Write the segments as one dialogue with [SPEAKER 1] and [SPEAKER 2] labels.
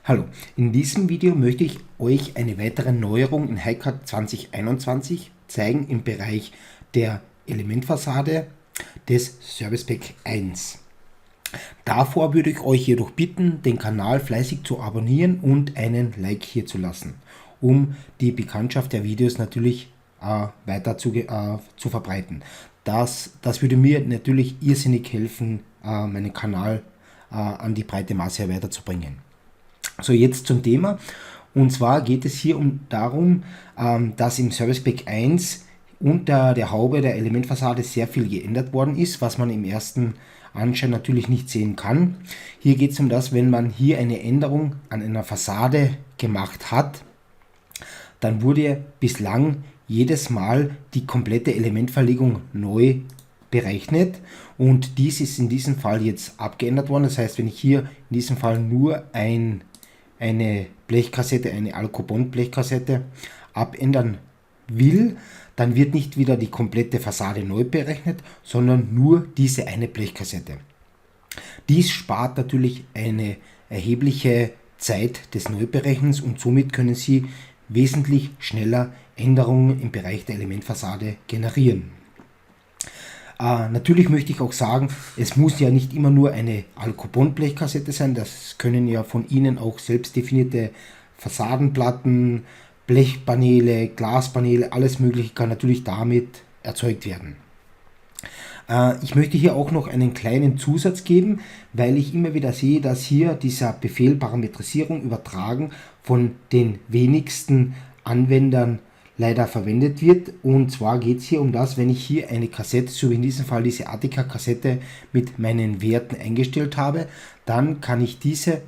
[SPEAKER 1] Hallo, in diesem Video möchte ich euch eine weitere Neuerung in HiCAD 2021 zeigen im Bereich der Elementfassade des Service Pack 1. Davor würde ich euch jedoch bitten, den Kanal fleißig zu abonnieren und einen Like hier zu lassen, um die Bekanntschaft der Videos natürlich weiter zu verbreiten. Das würde mir natürlich irrsinnig helfen, meinen Kanal an die breite Masse weiterzubringen. So, jetzt zum Thema. Und zwar geht es hier darum, dass im Service Pack 1 unter der Haube der Elementfassade sehr viel geändert worden ist, was man im ersten Anschein natürlich nicht sehen kann. Hier geht es um das, wenn man hier eine Änderung an einer Fassade gemacht hat, dann wurde bislang jedes Mal die komplette Elementverlegung neu berechnet und dies ist in diesem Fall jetzt abgeändert worden. Das heißt, wenn ich hier in diesem Fall nur eine Blechkassette, eine Alcobond-Blechkassette abändern will, dann wird nicht wieder die komplette Fassade neu berechnet, sondern nur diese eine Blechkassette. Dies spart natürlich eine erhebliche Zeit des Neuberechnens und somit können Sie wesentlich schneller Änderungen im Bereich der Elementfassade generieren. Natürlich möchte ich auch sagen, es muss ja nicht immer nur eine Alcobond-Blechkassette sein, das können ja von Ihnen auch selbst definierte Fassadenplatten, Blechpaneele, Glaspaneele, alles Mögliche kann natürlich damit erzeugt werden. Ich möchte hier auch noch einen kleinen Zusatz geben, weil ich immer wieder sehe, dass hier dieser Befehl Parametrisierung übertragen von den wenigsten Anwendern leider verwendet wird. Und zwar geht es hier um das, wenn ich hier eine Kassette, so wie in diesem Fall diese Attica-Kassette mit meinen Werten eingestellt habe, dann kann ich diese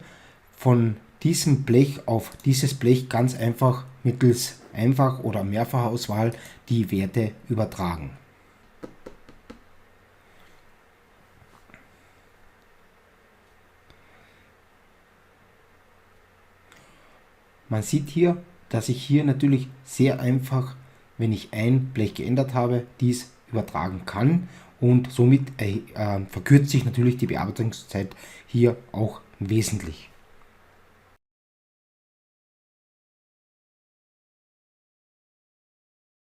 [SPEAKER 1] von diesem Blech auf dieses Blech ganz einfach mittels Einfach- oder Mehrfachauswahl die Werte übertragen. Man sieht hier, dass ich hier natürlich sehr einfach, wenn ich ein Blech geändert habe, dies übertragen kann und somit verkürzt sich natürlich die Bearbeitungszeit hier auch wesentlich.